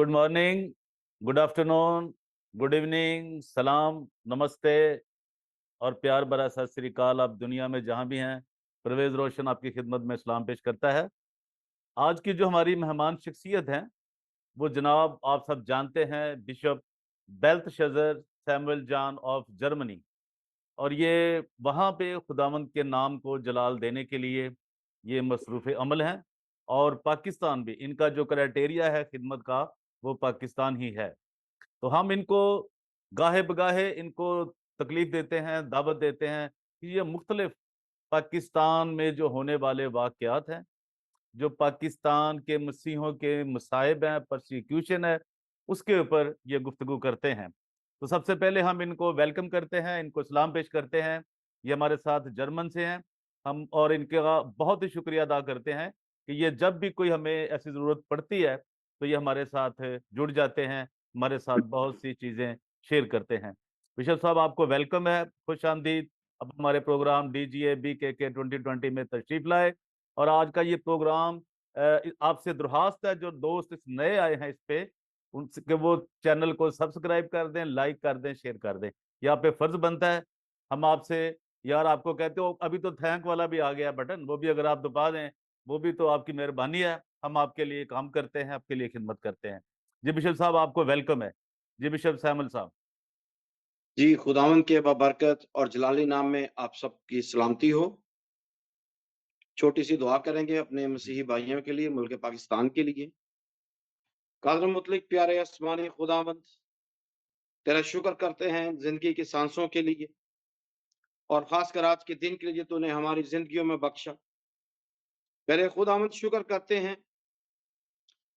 Good morning, good afternoon, good evening, सलाम, नमस्ते और प्यार भरा सत श्री अकाल। आप दुनिया में जहां भी हैं, परवेज रोशन आपकी खिदमत में सलाम पेश करता है। आज की जो हमारी मेहमान शख्सियत हैं वो जनाब आप सब जानते हैं, bishop Belteshazzar Samuel John of Germany. और ये वहाँ पे खुदावंद के नाम को जलाल देने के लिए ये मसरूफ़ अमल हैं। और पाकिस्तान भी इनका जो क्राइटेरिया है खिदमत का, वो पाकिस्तान ही है। तो हम इनको गाहे बगाहे इनको तकलीफ देते हैं, दावत देते हैं कि ये मुख्तलिफ पाकिस्तान में जो होने वाले वाक़यात हैं, जो पाकिस्तान के मसीहों के मसाइब हैं, परसिक्यूशन है, उसके ऊपर ये गुफ्तगू करते हैं। तो सबसे पहले हम इनको वेलकम करते हैं, इनको सलाम पेश करते हैं। ये हमारे साथ जर्मन से हैं। हम और इनका बहुत ही शुक्रिया अदा करते हैं कि ये जब भी कोई हमें ऐसी ज़रूरत पड़ती है तो ये हमारे साथ जुड़ जाते हैं, हमारे साथ बहुत सी चीज़ें शेयर करते हैं। बिशप साहब आपको वेलकम है, खुश आमदीद। अब हमारे प्रोग्राम DGA BKK 2020 में तशरीफ लाए। और आज का ये प्रोग्राम आपसे दरख्वास्त है, जो दोस्त इस नए आए हैं इस पे, उनसे वो चैनल को सब्सक्राइब कर दें, लाइक कर दें, शेयर कर दें। यहाँ पे फर्ज बनता है हम आपसे, यार आपको कहते हो अभी तो थैंक वाला भी आ गया बटन, वो भी अगर आप दबा दें, वो भी तो आपकी मेहरबानी है। हम आपके लिए काम करते हैं, आपके लिए खिदमत करते हैं। जी बिशप साहब आपको वेलकम है। जी बिशप सैमुअल साहब। जी, खुदावंद के बाबरकत और जलाली नाम में आप सबकी सलामती हो। छोटी-सी दुआ करेंगे अपने मसीही भाइयों के लिए, मुल्क पाकिस्तान के लिए। कादर मुतलिक प्यारे आसमानी खुदावंद, तेरा शुक्र करते हैं ज़िंदगी की सांसों के लिए और ख़ासकर आज के दिन के लिए जो तूने हमारी ज़िंदगियों में बख्शा। प्यारे खुदावंद, शुक्र करते हैं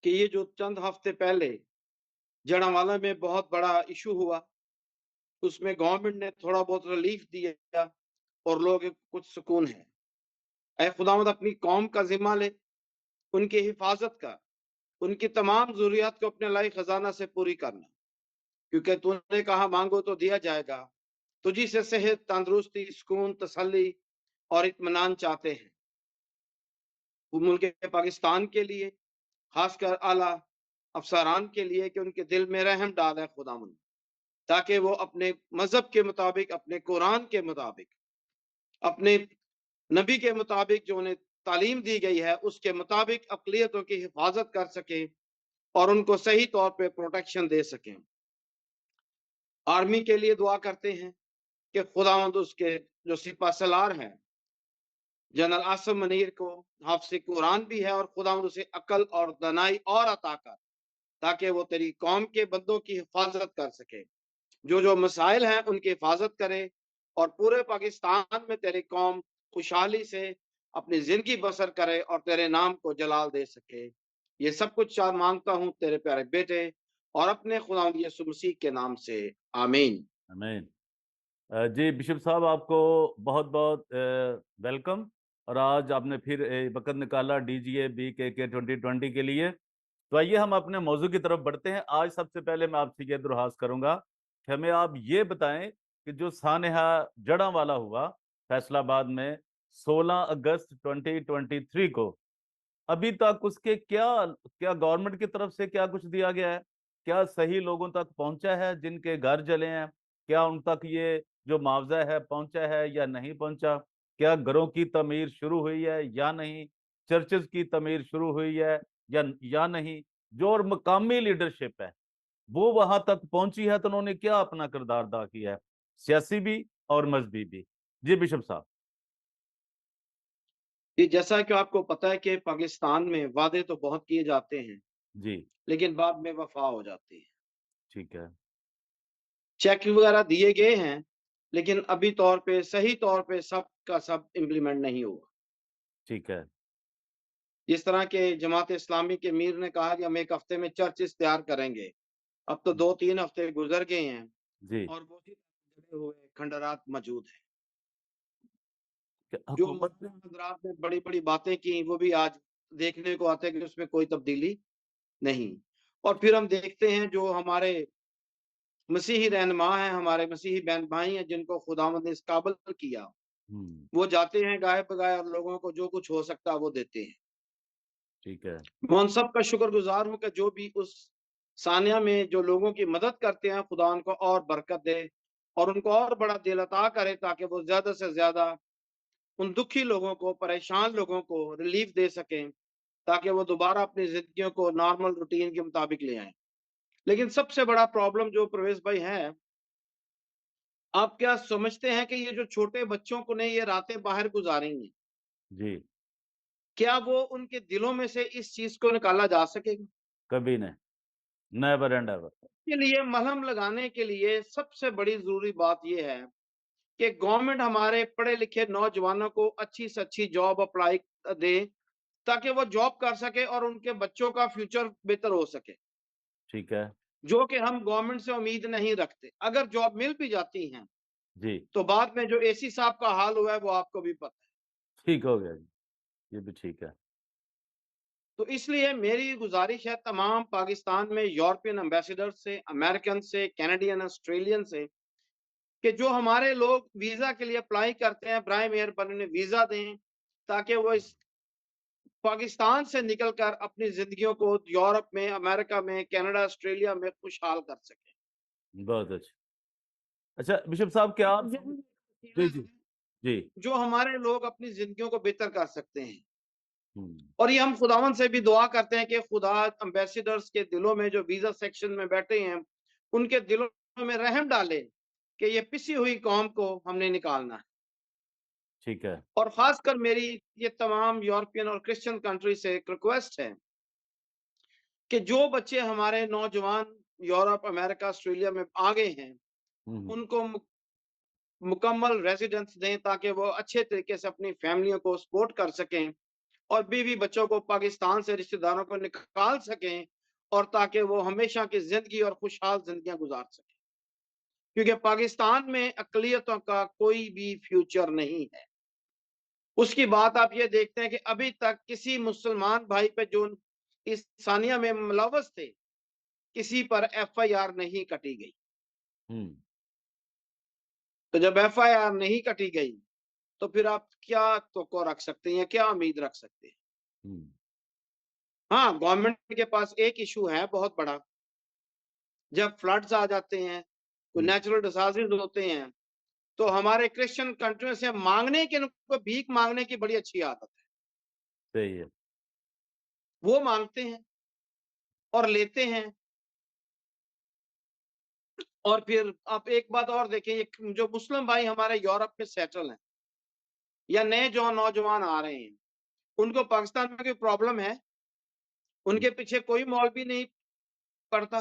कि ये जो चंद हफ़्ते पहले जड़ावाला में बहुत बड़ा इश्यू हुआ, उसमें गवर्नमेंट ने थोड़ा बहुत रिलीफ़ दिया और लोग कुछ सुकून है। ऐ खुदावंद, अपनी कौम का ज़िम्मा ले, उनकी हिफ़ाज़त कर, उनकी तमाम ज़रूरियात को अपने लाई खजाना से पूरी करना, क्योंकि तूने कहा मांगो तो दिया जाएगा। तुझी से सेहत, तंदुरुस्ती, सुकून, तसल्ली और इत्मीनान चाहते हैं। वो मुल्क पाकिस्तान के लिए, खासकर आला अफसरान के लिए, कि उनके दिल में रहम डाल है खुदावंद, ताकि वो अपने मजहब के मुताबिक, अपने कुरान के मुताबिक, अपने नबी के मुताबिक जो उन्हें तालीम दी गई है, उसके मुताबिक अक़लियतों की हिफाजत कर सकें और उनको सही तौर पे प्रोटेक्शन दे सकें। आर्मी के लिए दुआ करते हैं कि खुदावंद उसके जो सिपह सलार हैं, जनरल आसिम मुनीर को हाफ़िज़ कुरान भी है, और खुदावंद उसे अक्ल और दानाई और अता कर, ताकि वो तेरी कौम के बंदों की हिफाजत कर सके। जो मसाइल हैं उनकी हिफाजत करे और पूरे पाकिस्तान में तेरी कौम खुशहाली से अपनी ज़िंदगी बसर करे और तेरे नाम को जलाल दे सके। ये सब कुछ मांगता हूँ तेरे प्यारे बेटे और अपने खुदावंद यीशु मसीह के नाम से, आमीन। आमीन। जी बिशप साहब आपको बहुत बहुत वेलकम। और आज आपने फिर वक़्त निकाला DGA BKK 2020 के लिए। तो आइए हम अपने मौजू की तरफ बढ़ते हैं। आज सबसे पहले मैं आपसे ये दरख्वास्त करूंगा कि हमें आप ये बताएं कि जो सानहा जड़ांवाला हुआ फैसलाबाद में 16 अगस्त 2023 को, अभी तक उसके क्या क्या गवर्नमेंट की तरफ से क्या कुछ दिया गया है? क्या सही लोगों तक पहुंचा है जिनके घर जले हैं? क्या उन तक ये जो मुआवजा है पहुंचा है या नहीं पहुंचा? क्या घरों की तमीर शुरू हुई है या नहीं? चर्चेज की तमीर शुरू हुई है या नहीं? जो और मकामी लीडरशिप है वो वहां तक पहुंची है, तो उन्होंने क्या अपना किरदार अदा किया है, सियासी भी और मजहबी भी? जी बिशप साहब। ये जैसा कि आपको पता है कि पाकिस्तान में वादे तो बहुत किए जाते हैं, जी। लेकिन बाद में वफा हो जाती है। ठीक है। चेक वगैरह दिए गए हैं, लेकिन अभी तौर पे सही तौर पे सब का सब इम्प्लीमेंट नहीं हुआ। ठीक है। जिस तरह के जमात इस्लामी के अमीर ने कहा कि हम 1 हफ्ते में चर्चेस तैयार करेंगे, अब तो 2-3 हफ्ते गुजर गए हैं जी। और वो ही जले हुए खंडरात मौजूद हैं। जो हुकूमत ने। मौलाना हज़रात ने बड़ी-बड़ी बातें की, वो भी आज देखने को आता है कि उसमें कोई तब्दीली नहीं। और फिर हम देखते हैं जो हमारे मसीही रहनुमा हैं, हमारे मसीही बहन-भाई हैं, जिनको खुदावंद ने इस काबिल किया, हम्म। वो जाते हैं गाहे-बगाए और लोगों को जो कुछ हो सकता है वो देते हैं। ठीक है। मैं उन सब का शुक्रगुज़ार हूँ कि जो भी उस सानिया में जो लोगों की मदद करते हैं, खुदा उनको और बरकत दे और उनको और बड़ा दिल अता करे, ताकि वो ज़्यादा से ज़्यादा उन दुखी लोगों को, परेशान लोगों को रिलीफ दे सकें, ताकि वो दोबारा अपनी ज़िंदगियों को नॉर्मल रूटीन के मुताबिक ले आएँ। लेकिन सबसे बड़ा प्रॉब्लम जो प्रवेश भाई है, आप क्या समझते हैं कि ये जो छोटे बच्चों को ने ये रातें बाहर गुज़ारी हैं, जी, क्या वो उनके दिलों में से इस चीज़ को निकाला जा सकेगा? कभी नहीं, नेवर एंड एवर। के लिए मलहम लगाने के लिए सबसे बड़ी ज़रूरी बात ये है कि गवर्नमेंट हमारे पढ़े-लिखे नौजवानों को अच्छी से अच्छी जॉब अप्लाई दे, ताकि वो जॉब कर सके और उनके बच्चों का फ्यूचर बेहतर हो सके, ठीक है। जो कि हम गवर्नमेंट से उम्मीद नहीं रखते। अगर जॉब मिल भी जाती हैं, जी, तो बाद में जो एसी साहब का हाल हुआ है, वो आपको भी पता है। ठीक हो गया जी, ये भी ठीक है। तो इसलिए मेरी गुज़ारिश है तमाम पाकिस्तान में यूरोपियन एम्बेसडर से, अमेरिकन से, कैनेडियन, ऑस्ट्रेलियन से, कि जो हमारे लोग वीज़ा के लिए अप्लाई करते हैं, बराए मेहरबानी उन्हें वीज़ा दें, ताकि वो इस पाकिस्तान से निकलकर अपनी ज़िंदगियों को यूरोप में, अमेरिका में, कनाडा, ऑस्ट्रेलिया में खुशहाल कर सकें। बहुत अच्छा। अच्छा बिशप साहब क्या आप यही एक जी, वसीला जी, है, जी। जो हमारे लोग अपनी ज़िंदगियों को बेहतर कर सकते हैं। हुँ, और ये हम खुदावंद से भी दुआ करते हैं कि खुदा एम्बेसडर्स के दिलों में, जो वीज़ा सेक्शन में बैठे हैं, उनके दिलों में रहम डाले कि ये पिसी हुई कौम को हमने निकालना है। ठीक है। और ख़ासकर मेरी ये तमाम यूरोपियन और क्रिश्चियन कंट्री से एक रिक्वेस्ट है कि जो बच्चे हमारे नौजवान यूरोप, अमेरिका, ऑस्ट्रेलिया में आ गए हैं, हुँ, हुँ, उनको मुकम्मल रेज़िडेंस दें, ताकि वो अच्छे तरीके से अपनी फैमिलियों को सपोर्ट कर सकें और बीवी बच्चों को पाकिस्तान से रिश्तेदारों को निकाल सकें, और ताकि वो हमेशा की ज़िंदगी और खुशहाल ज़िंदगियाँ गुज़ार सकें। क्योंकि पाकिस्तान में अक़लियतों का कोई भी फ्यूचर नहीं है। उसकी बात आप ये देखते हैं कि अभी तक किसी मुसलमान भाई पे जो इस सानिया में मुलव्वस थे, किसी पर एफआईआर नहीं कटी गई। हुँ, तो जब एफआईआर नहीं कटी गई, तो फिर आप क्या तवक्को रख सकते हैं, क्या उम्मीद रख सकते हैं? हुँ, हाँ, गवर्नमेंट के पास एक इश्यू है बहुत बड़ा, जब फ्लड्स आ जाते हैं, कोई हुँ, नेचुरल डिज़ास्टर्स होते हैं, तो हमारे क्रिश्चियन कंट्रियों से माँगने की, उनको भीख माँगने की बड़ी अच्छी आदत है। सही है। वो माँगते हैं और लेते हैं। और फिर आप एक बात और देखें, ये जो मुस्लिम भाई हमारे यूरोप में सेटल हैं या नए जो नौजवान आ रहे हैं, उनको पाकिस्तान में कोई प्रॉब्लम है? हुँ, उनके पीछे कोई मौलवी नहीं पड़ता,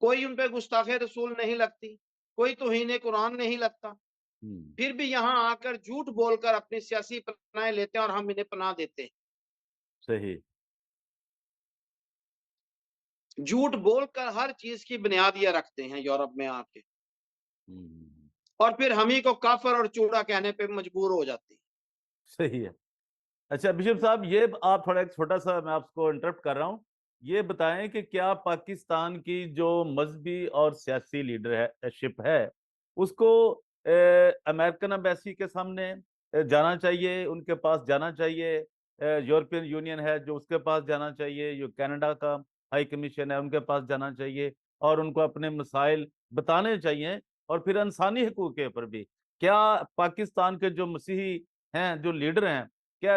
कोई उन पे गुस्ताखे रसूल नहीं लगती, कोई तौहीन कुरान नहीं लगता। हुँ, फिर भी यहाँ आकर झूठ बोलकर अपनी सियासी पनाहें लेते हैं और हम इन्हें पनाह देते हैं। सही। झूठ बोलकर हर चीज़ की बुनियाद ये रखते हैं यूरोप में आके, हुँ, हुँ, हुँ, और फिर हम ही को काफ़िर और चूड़ा कहने पे मजबूर हो जाते हैं। सही है। अच्छा बिशप साहब ये आप थोड़ा एक छोटा-सा मैं आपको इंटरप्ट कर रहा हूँ। ये बताएँ कि क्या पाकिस्तान की जो मज़हबी और सियासी लीडर है शिप है, उसको अमेरिकन एम्बेसी के सामने जाना चाहिए, उनके पास जाना चाहिए, यूरोपियन यूनियन है जो उसके पास जाना चाहिए, जो कनाडा का हाई कमीशन है उनके पास जाना चाहिए और उनको अपने मसाइल बताने चाहिए और फिर इंसानी हकूक़ के ऊपर भी। क्या पाकिस्तान के जो मसीही हैं, जो लीडर हैं, क्या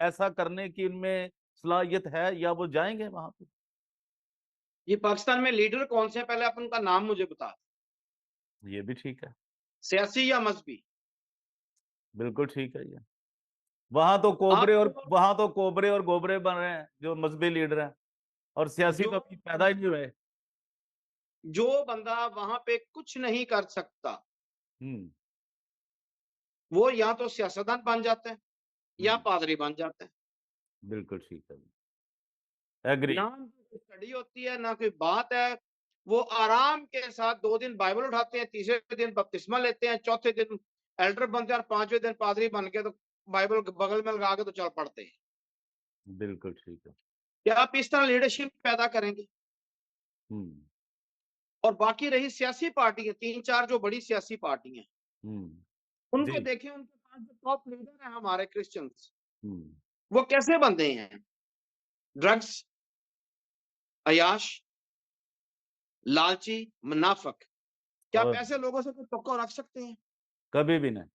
ऐसा करने की इनमें सलाहियत है या वो जाएँगे वहाँ पे? ये पाकिस्तान में लीडर कौन से हैं? पहले आप उनका नाम मुझे बता दें, ये भी ठीक है, सियासी या मज़हबी? बिल्कुल ठीक है ये। आपको वहाँ तो कोबरे और गोबरे बन रहे हैं, जो मज़हबी लीडर हैं और सियासी जो तो अभी पैदा ही नहीं हुए। जो बंदा वहाँ पे कुछ नहीं कर सकता, हुँ, वो या तो सियासतदान बन जाता है या हुँ, पादरी बन जाता है। बिल्कुल ठीक है। एग्री। ना उनकी स्टडी होती है, ना कोई बात है। वो आराम के साथ 2 दिन बाइबल उठाते हैं, तीसरे दिन बपतिस्मा लेते हैं, चौथे दिन एल्डर बनते हैं और 5वें दिन पादरी बन के तो बाइबल बगल में लगा के तो चल पड़ते हैं। बिल्कुल ठीक है। क्या आप इस तरह लीडरशिप पैदा करेंगे? हुँ, और बाकी रही सियासी पार्टियाँ, 3-4 जो बड़ी सियासी पार्टियाँ हैं, हुँ, उनको जी, देखें, उनके पास जो टॉप लीडर हैं हमारे क्रिश्चियंस, हुँ, वो कैसे बंदे हैं? ड्रग्स, अय्याश, लालची, मुनाफिक। क्या और पैसे लोगों से कोई तवक्को रख सकते हैं? कभी भी नहीं।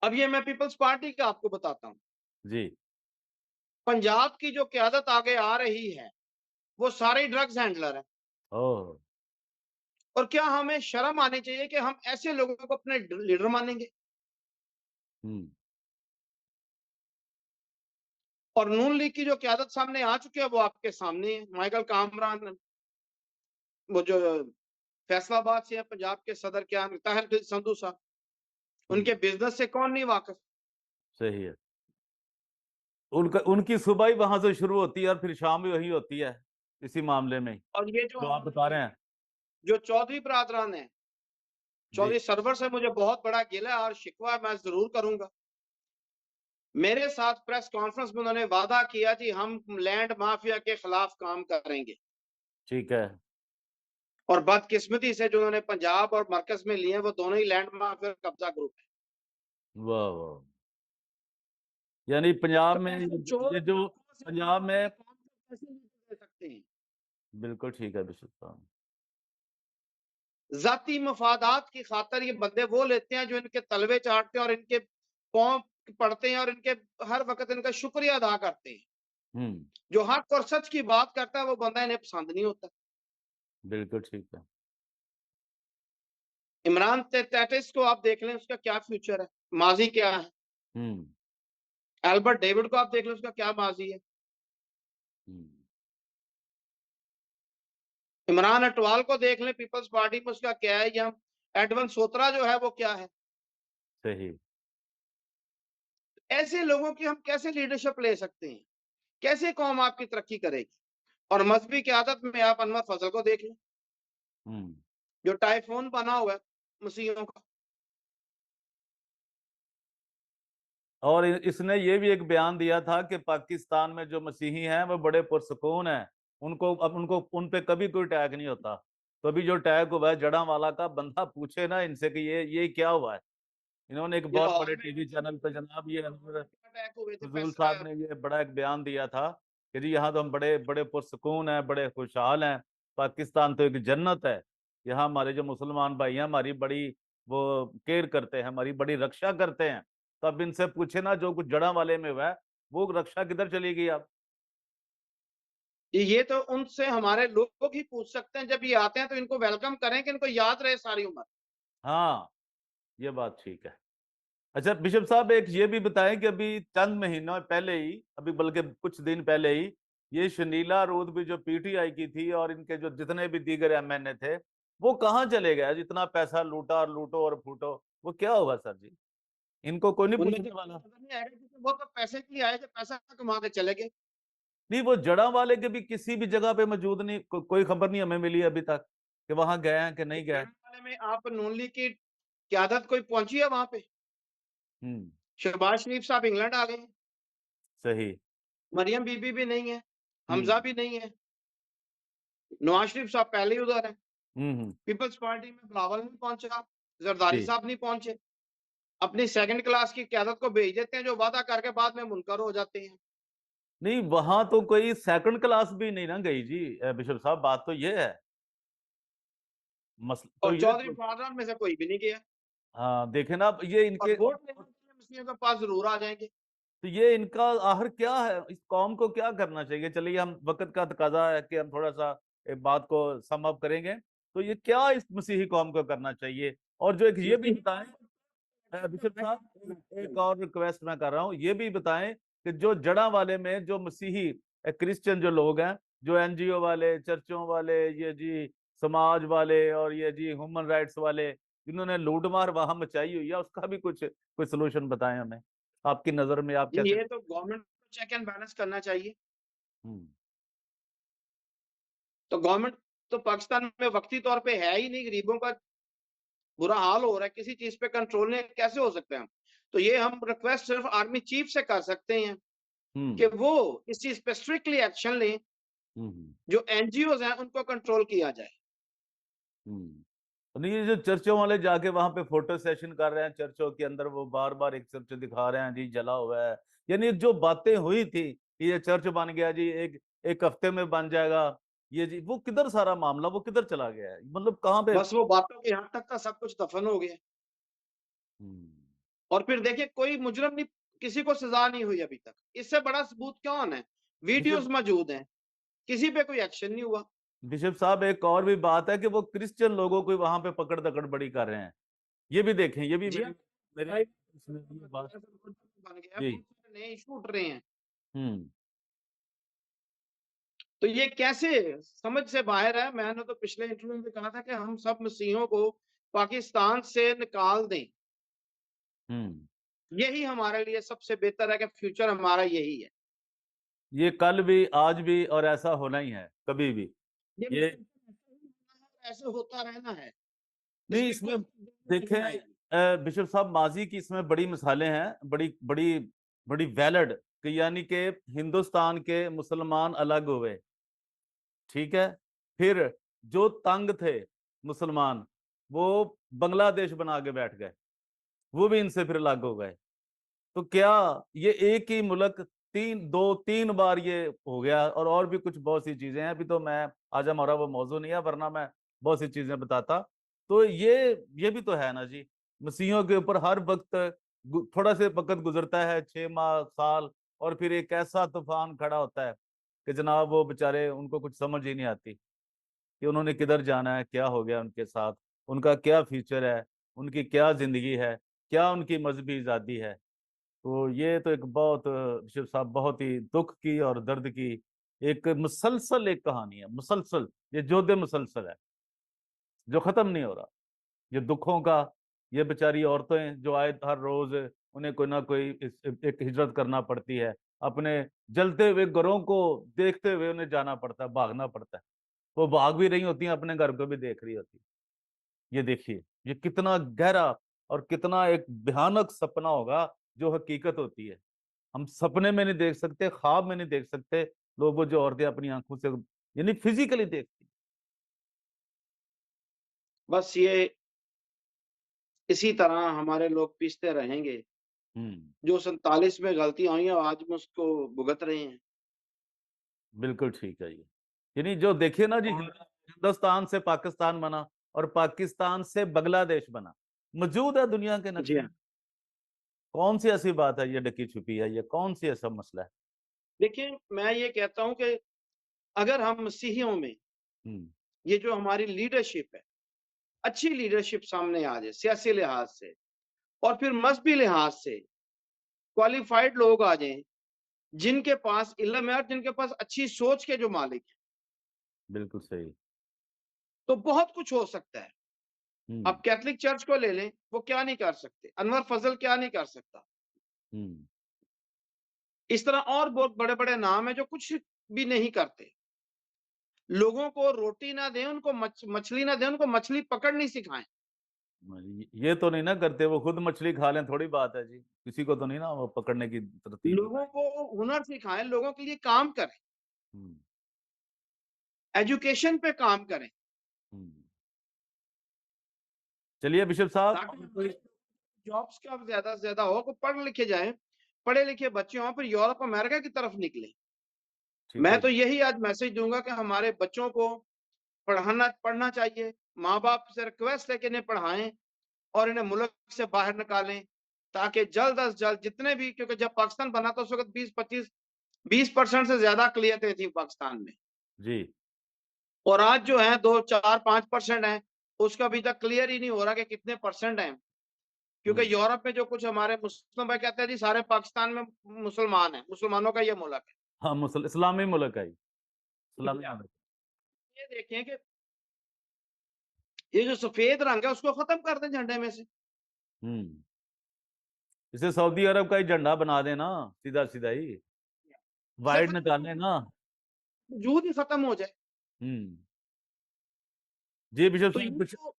अब ये मैं पीपल्स पार्टी का आपको बताता हूँ। जी। पंजाब की जो क़यादत आगे आ रही है, वो सारे ड्रग्स हैंडलर हैं। ओह! और क्या हमें शर्म आनी चाहिए कि हम ऐसे लोगों को अपने लीडर मानेंगे? हुँ, और नून लीग की जो क़यादत सामने आ चुकी है, वो आपके सामने है। माइकल कामरान, वो जो फैसलाबाद से है, पंजाब के सदर क्या हैं, ताहिर संधू साहब, हुँ, उनके बिज़नेस से कौन नहीं वाकिफ़? सही है। उनका उनकी सुबह ही वहाँ से शुरू होती है और फिर शाम भी वही होती है, इसी मामले में ही, और ये जो जो आप बता हमारे रहे हैं। जो चौधरी बरादरान हैं, जी, चौधरी सरवर से मुझे बहुत बड़ा गिला और शिकवा मैं ज़रूर करूँगा। मेरे साथ प्रेस कॉन्फ्रेंस में उन्होंने वादा किया जी हम लैंड माफिया के खिलाफ काम करेंगे। ठीक है। और बदकिस्मती से जो उन्होंने पंजाब और मरकज में लिए हैं, वो दोनों ही लैंड माफिया कब्जा ग्रुप है। वाह, वाह! यानी पंजाब तो में ऐसे ये चोर जो डाकुओं से पंजाब हम अपने में कौम को कैसे लीडर दे सकते हैं? बिल्कुल ठीक है बिशप साहब। जाती मफादात की खातिर ये बंदे वो लेते हैं जो इनके तलवे चाटते हैं और इनके पाँव पड़ते हैं और इनके हर वक़्त इनका शुक्रिया अदा करते हैं। हुँ, जो हक और सच की बात करता है, वो बंदा इन्हें पसंद नहीं होता। बिल्कुल ठीक है। इमरान टैटिस को आप देख लें, उसका क्या फ्यूचर है, माज़ी क्या है? हुँ, एल्बर्ट डेविड को आप देख लें, उसका क्या माज़ी है? हुँ, इमरान अटवाल को देख लें, पीपल्स पार्टी में उसका क्या है? या एडवन सोत्रा जो है, वो क्या है? सही। ऐसे लोगों की हम कैसे लीडरशिप ले सकते हैं? कैसे कौम आपकी तरक्की करेगी? और मज़हबी क़यादत में आप अनवर फज़ल को देख लें, हुँ। जो टाइफून बना हुआ है मसीहियों का। और इसने ये भी एक बयान दिया था कि पाकिस्तान में जो मसीही हैं वो बड़े पुरसुकून हैं, उनको अब उनको उन पे कभी कोई अटैक नहीं होता। तो अभी जो अटैक हुआ है जड़ांवाला का, बंदा पूछे ना इनसे कि ये क्या हुआ है। इन्होंने एक ये बहुत लाहौर बड़े में टीवी चैनल पे जनाब ये अनवर अटैक हुए थे, फजूल साहब ने ये बड़ा एक बयान दिया था कि जी यहाँ तो हम बड़े बड़े पुरसुकून हैं, बड़े खुशहाल हैं, पाकिस्तान तो एक जन्नत है। यहाँ हमारे जो मुसलमान भाई हैं हमारी बड़ी वो केयर करते हैं, हमारी बड़ी रक्षा करते हैं। तो अब इनसे पूछे ना जो कुछ जड़ा वाले में हुआ है, वो रक्षा किधर चली गई अब। ये तो उनसे हमारे लोग ही पूछ सकते हैं, जब ये आते हैं तो इनको वेलकम करें कि इनको याद रहे सारी उम्र। हाँ, ये बात ठीक है। अच्छा बिशप साहब एक ये भी बताएं कि अभी चंद महीनों पहले ही, अभी बल्कि कुछ दिन पहले ही, ये शनीला रोध भी जो पीटीआई की थी और इनके जो जितने भी दीगर एमएनए थे, वो कहाँ चले गए? जितना पैसा लूटा और लूटो और फूटो, वो क्या हुआ सर जी? इनको कोई नहीं उन्हें तो पूछने वाला? नजर नहीं आएगा, क्योंकि वो तो पैसे के लिए आए थे, पैसा कमा के चले गए। नहीं, वो जड़ा वाले के भी किसी भी जगह पे मौजूद नहीं, कोई खबर नहीं हमें मिली अभी तक कि वहां गए हैं कि नहीं गए। वाले में आप नून लीग की क्यादत कोई पहुंची है वहां पे? हम्म। शहबाज शरीफ साहब इंग्लैंड आ गए हैं, सही। मरियम बीबी भी नहीं है, हमजा हम्म। भी नहीं है, नवाज शरीफ साहब पहले ही उधर है। हम्म। पीपल्स पार्टी में बिलावल नहीं पहुंचा, जरदारी जी। साहब नहीं पहुंचे। अपनी सेकंड क्लास की क्यादत को भेज देते हैं, जो वादा करके बाद में मुनकर हो जाते हैं। नहीं, वहां तो कोई सेकंड क्लास भी नहीं ना गई जी। बिशप साहब बात तो ये है, मसला तो और ये चौधरी तो, फरार में से कोई भी नहीं गया। हाँ देखे ना अब ये और इनके, वोट लेने के लिए मुस्लिमों के पास जरूर आ जाएंगे। तो ये इनका आखिर क्या है? इस कौम को क्या करना चाहिए? चलिए हम वक्त का तकाजा है कि हम थोड़ा सा एक बात को सम अप करेंगे। तो ये क्या इस मसीही कौम को करना चाहिए? और जो एक ये भी बताएं बिशप साहब, एक और रिक्वेस्ट मैं कर रहा हूँ, ये भी बताएं कि जो जड़ा वाले में जो मसीही क्रिश्चियन जो लोग हैं, जो एनजीओ वाले, चर्चों वाले, ये जी समाज वाले और ये जी ह्यूमन राइट्स वाले, जिन्होंने लूटमार वहां मचाई हुई है, उसका भी कुछ कोई सोल्यूशन बताएं हमें, आपकी नजर में आप कैसे। ये तो गवर्नमेंट को चेक एंड बैलेंस करना चाहिए। हम्म। तो गवर्नमेंट तो पाकिस्तान में वक्ती तौर पे है ही नहीं, गरीबों का बुरा हाल हो रहा है, किसी चीज पे कंट्रोल नहीं, कैसे हो सकते हैं हम? तो ये हम रिक्वेस्ट सिर्फ आर्मी चीफ से कर सकते हैं हम्म। कि वो इस चीज पे स्ट्रिक्टली एक्शन लें, हम्म। जो एनजीओ हैं उनको कंट्रोल किया जाए। हम्म। तो नहीं, ये जो चर्चों वाले जाके वहां पे फोटो सेशन कर रहे हैं चर्चों के अंदर, वो बार बार एक चर्च दिखा रहे हैं जी जला हुआ है। यानी जो बातें हुई थी कि ये चर्च बन गया जी, एक एक हफ्ते में बन जाएगा, ये जी वो किधर सारा मामला, वो किधर चला गया है, मतलब कहाँ पे? बस वो बातों की हद तक का सब कुछ दफन हो गया। हम्म, और फिर देखिए कोई मुजरम नहीं, किसी को सजा नहीं हुई अभी तक। इससे बड़ा सबूत कौन है? वीडियोस बिशप मौजूद हैं, किसी पे कोई एक्शन नहीं हुआ। बिशप साहब, एक और भी बात है कि वो क्रिश्चियन लोगों को वहां पे पकड़ दकड़ बड़ी कर रहे हैं। ये भी देखें, ये भी जी हाँ, मेरी मेरी इसमें ये बात। बन गया, जी। बहुत सारे नए इशू उठ रहे हैं। हम्म। तो ये कैसे समझ से बाहर है। मैंने तो पिछले इंटरव्यू में कहा था कि हम सब मसीहों को पाकिस्तान से निकाल दें, हम्म। यही हमारे लिए सबसे बेहतर है, कि फ्यूचर हमारा यही है। ये कल भी, आज भी, और ऐसा होना ही है कभी भी। ये ये ऐसे होता रहना है, नहीं, इसमें इसमें कोई नहीं देखें आएगी। बिशप साहब, माजी की इसमें बड़ी मिसालें हैं, बड़ी बड़ी बड़ी वैलिड, कि यानी कि हिंदुस्तान के मुसलमान अलग हुए, ठीक है, फिर जो तंग थे मुसलमान, वो बांग्लादेश बना के बैठ गए, वो भी इनसे फिर अलग हो गए। तो क्या ये एक ही मुल्क तीन बार ये हो गया? और भी कुछ बहुत सी चीजें हैं, अभी तो मैं, आज हमारा वो मौजू नहीं है, वरना मैं बहुत सी चीजें बताता। तो ये भी तो है ना जी, मसीहों के ऊपर हर वक्त थोड़ा से वक्त गुजरता है, 6 माह, साल, और फिर एक ऐसा तूफान खड़ा होता है कि जनाब वो बेचारे, उनको कुछ समझ ही नहीं आती कि उन्होंने किधर जाना है, क्या हो गया उनके साथ, उनका क्या फ्यूचर है, उनकी क्या जिंदगी है, क्या उनकी मजहबी आज़ादी है। तो ये तो एक बहुत शिव साहब, बहुत ही दुख की और दर्द की एक मुसलसल एक कहानी है, मुसलसल, ये जोधे मुसलसल है जो खत्म नहीं हो रहा। ये दुखों का, ये बेचारी औरतें जो आए हर रोज, उन्हें कोई ना कोई एक हिजरत करना पड़ती है, अपने जलते हुए घरों को देखते हुए उन्हें जाना पड़ता है, भागना पड़ता है। वो भाग भी रही होती हैं, अपने घर को भी देख रही होती है। ये देखिए, ये कितना गहरा और कितना एक भयानक सपना होगा जो हकीकत होती है। हम सपने में नहीं देख सकते, ख्वाब में नहीं देख सकते, लोग वो जो औरतें अपनी आंखों से यानी फिजिकली देखती। बस ये इसी तरह हमारे लोग पीसते रहेंगे। हम्म। जो 47 में गलतियां हुई हैं, आज में उसको भुगत रहे हैं। बिल्कुल ठीक है ये, यानी जो देखिए ना जी, और हिंदुस्तान से पाकिस्तान बना और पाकिस्तान से बांग्लादेश बना, मौजूद है दुनिया के जी नक्शे में। हाँ, कौन सी ऐसी बात है ये ढकी छुपी है, ये कौन सी ऐसा मसला है? देखिए मैं ये कहता हूं कि अगर हम मसीहियों में हम्म। ये जो हमारी लीडरशिप है, अच्छी लीडरशिप सामने आ जाए, सियासी लिहाज से और फिर मजहबी लिहाज से क्वालिफाइड लोग आ जाएं, जिनके पास इल्म है और जिनके पास अच्छी सोच के जो मालिक है, बिल्कुल सही। तो बहुत कुछ हो सकता है। हम्म। अब कैथलिक चर्च को ले लें, वो क्या नहीं कर सकते? अनवर फजल क्या नहीं कर सकता? हम्म। इस तरह और बहुत बड़े बड़े नाम है जो कुछ भी नहीं करते। लोगों को रोटी ना दें, उनको मछली ना दें, उनको मछली पकड़ नहीं सिखाएं। ये तो नहीं ना करते, वो खुद मछली खा लें, थोड़ी बात है जी, किसी को तो नहीं ना वो पकड़ने की तरतीब लोगों बताई। को हुनर सिखाएं, लोगों के लिए काम करें, हम्म। एजुकेशन पे काम करें, हम्म। चलिए बिशप साहब, ताकि और कोई? हमारे जॉब्स का ज्यादा से ज्यादा हो, को पढ़ लिखे जाए, पढ़े लिखे बच्चे हों, फिर यूरोप अमेरिका की तरफ निकले। ठीक मैं है तो जी। यही आज मैसेज दूंगा कि हमारे बच्चों को पढ़ना चाहिए। माँ बाप से रिक्वेस्ट है कि इन्हें पढ़ाएं और इन्हें मुल्क से बाहर निकालें, ताकि जल्द अज जल्द जितने भी, क्योंकि जब पाकिस्तान बना तो उस वक्त 20% से ज्यादा क्लियरें थी पाकिस्तान में, जी। और आज जो है 2 4 5% है, उसका अभी तक क्लियर ही नहीं हो रहा कि कितने परसेंट है। क्योंकि हम्म। यूरोप में जो कुछ हमारे मुस्लिम भाई कहते हैं जी सारे पाकिस्तान में मुसलमान है, मुसलमानों का ये मुल्क हाँ, मुसल इस्लामी मुल्क है ये, इस्लामी है। मुल्क। ये देखें कि ये जो सफेद रंग है उसको खत्म कर दें झंडे में से। हम्म। इसे सऊदी अरब का ही झंडा बना देना, सीधा सीधा ही से वाइड खत्म हो निकालने जाए, ना। वजूद ही खत्म हो जाए। हम्म। जी बिशप तो साहब, ये कुछ तो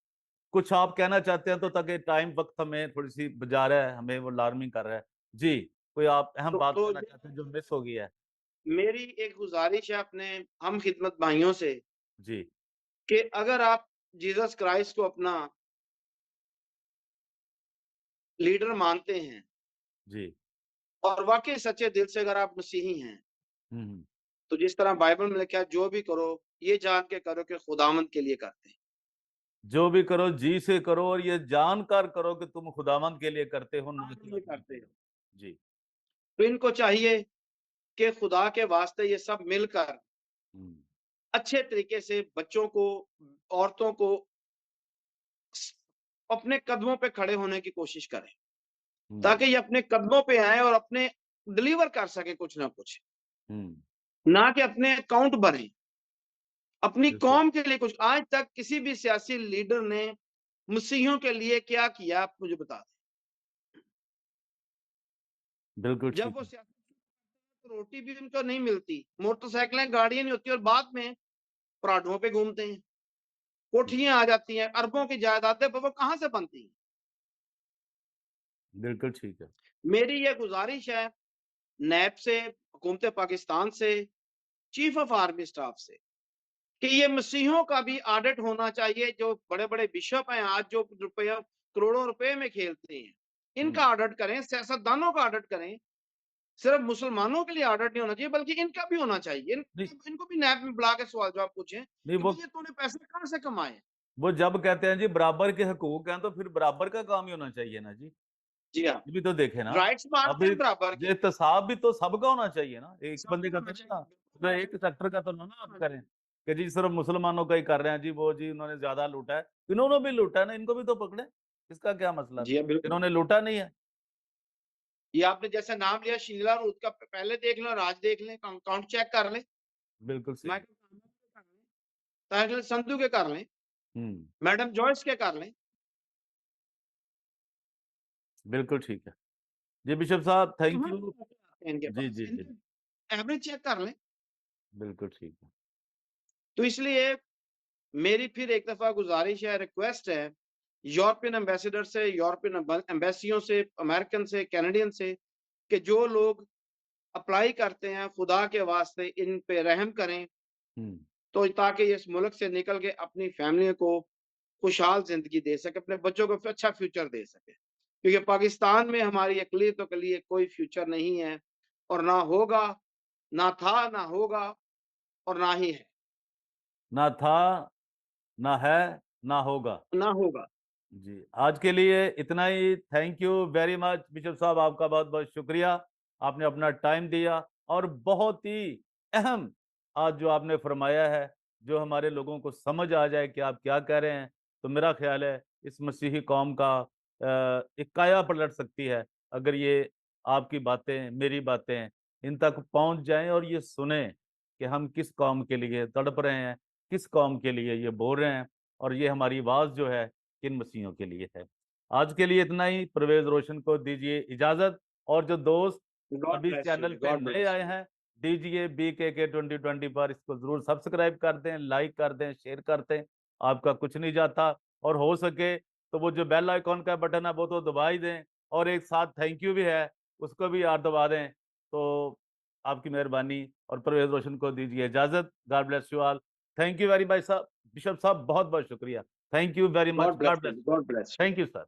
कुछ आप कहना चाहते हैं तो, ताकि टाइम वक्त हमें थोड़ी सी बजा रहा है, हमें वो अलार्मिंग कर रहा है जी। कोई आप अहम बात तो कहना चाहते हैं जो मिस हो गई है? मेरी एक गुजारिश है अपने हम खिदमत भाइयों से, जी। कि अगर आप जीसस क्राइस्ट को अपना लीडर मानते हैं जी। और वाकई सच्चे दिल से अगर आप मसीही हैं, हम्म। तो जिस तरह बाइबल में लिखा है, जो भी करो ये जान के करो कि खुदावंद के लिए करते हैं। जो भी करो जी से करो और ये जानकर करो कि तुम खुदावंद के लिए करते हो, ना कि ये अपने करते लिए। हो। जी। तो इनको चाहिए कि खुदा के वास्ते ये सब मिलकर हम्म। अच्छे तरीके से बच्चों को, औरतों को अपने कदमों पे खड़े होने की कोशिश करें, हम्म। ताकि ये अपने कदमों पे आए और अपने डिलीवर कर सके कुछ ना कुछ, हम्म। ना कि अपने अकाउंट भरें अपनी बिल्कुल। कौम के लिए। कुछ आज तक किसी भी सियासी लीडर ने मसीहियों के लिए क्या किया, आप मुझे बता दें। बिल्कुल जब ठीक वो है। सियासी तो रोटी भी उनको नहीं मिलती, मोटरसाइकिलें गाड़ियां नहीं होती, और बाद में पराठों पे घूमते हैं, कोठियां आ जाती हैं, अरबों की जायदादें, पर वो कहां से बनती हैं। बिल्कुल ठीक है। मेरी ये गुजारिश है नैब से, हुकूमत पाकिस्तान से, चीफ ऑफ आर्मी स्टाफ से, कि ये मसीहों का भी ऑडिट होना चाहिए। जो बड़े बड़े बिशप हैं आज, जो रुपया करोड़ों रुपए में खेलते हैं, इनका ऑडिट करें, सियासतदानों का ऑडिट करें। सिर्फ मुसलमानों के लिए ऑडिट नहीं होना चाहिए, बल्कि इनका भी होना चाहिए। नहीं, इनको भी नैब में बुला के सवाल जवाब पूछें नहीं, कि वो भैया तूने पैसे कहां से कमाए। वो जब कहते हैं जी बराबर के हकूक हैं, तो फिर बराबर का काम ही होना चाहिए ना जी। जी हाँ, ये भी तो देखे ना। राइट्स मांगते अभी हैं बराबर ये के, एहतसाब भी तो सबका होना चाहिए ना, एक बंदे सबका का तो होना नहीं चाहिए, ना। बिल्कुल तो होना एक चाहिए। सेक्टर का तो ना आप हाँ जी। करें कि जी सिर्फ मुसलमानों का ही कर रहे हैं जी, वो जी इन्होंने ज्यादा लूटा है। इन्होंने भी लूटा है ना, इनको भी तो पकड़े। इसका क्या मसला जी था, हाँ, बिल्कुल। इन्होंने लूटा नहीं है। ये आपने जैसे नाम लिया शीला रूथ का, पहले देख लो, राज देख लें, अकाउंट चेक कर लें, बिल्कुल सही। माइकल सामंत के कर लें, ताहिर संधू के कर लें, हम्म। मैडम जॉयस के कर लें। बिल्कुल ठीक है। जी बिशप साहब, थैंक कहाँ से यू। पैसे आते हैं इनके जी पास, जी जी। इनके एवरेज चेक कर लें। बिल्कुल ठीक है। तो इसलिए मेरी फिर एक दफा गुजारिश है, रिक्वेस्ट है यूरोपियन एम्बेसडर से, यूरोपियन एम्बेसियों से, अमेरिकन से, कैनेडियन से, कि जो लोग अप्लाई करते हैं, खुदा के वास्ते इन पे रहम करें, हम्म। तो ताकि इस मुल्क से निकल के अपनी फैमिली को खुशहाल जिंदगी दे सके, अपने बच्चों को अच्छा फ्यूचर दे सके। क्योंकि पाकिस्तान में हमारी अकलियतों के लिए कोई फ्यूचर नहीं है, और ना होगा, ना था, ना होगा, और ना ही है, ना था, ना है, ना होगा। ना होगा। जी, आज के लिए इतना ही। Thank you very much bishop साहब, आपका बहुत बहुत शुक्रिया। आपने अपना टाइम दिया और बहुत ही अहम आज जो आपने फरमाया है, जो हमारे लोगों को समझ आ जाए कि आप क्या कह रहे हैं। तो मेरा ख्याल है इस मसीही कौम का एक काया पलट सकती है, अगर ये आपकी बातें, मेरी बातें इन तक पहुंच जाएं और ये सुने कि हम किस कौम के लिए तड़प रहे हैं, किस कौम के लिए ये बोल रहे हैं, और ये हमारी आवाज़ जो है किन मसीहों के लिए है। आज के लिए इतना ही। परवेज रोशन को दीजिए इजाजत, और जो दोस्त गॉड अभी इस ब्लेस यू, चैनल पे गॉड नए ब्लेस आए यू। हैं, दीजिए BKK 2020 पर इसको जरूर सब्सक्राइब कर दें, लाइक कर दें, शेयर कर दें। आपका कुछ नहीं जाता। और हो सके तो वो जो बेल आइकॉन का बटन है वो तो दबा ही दें, और एक साथ थैंक यू भी है, उसको भी याद दबा दें। तो आपकी मेहरबानी। और परवेज रोशन को दीजिए इजाजत। God bless you all. Thank you very much साहब, बिशप साहब, बहुत बहुत शुक्रिया। Thank you very much. God God bless you, bless you. God bless you. Thank you sir.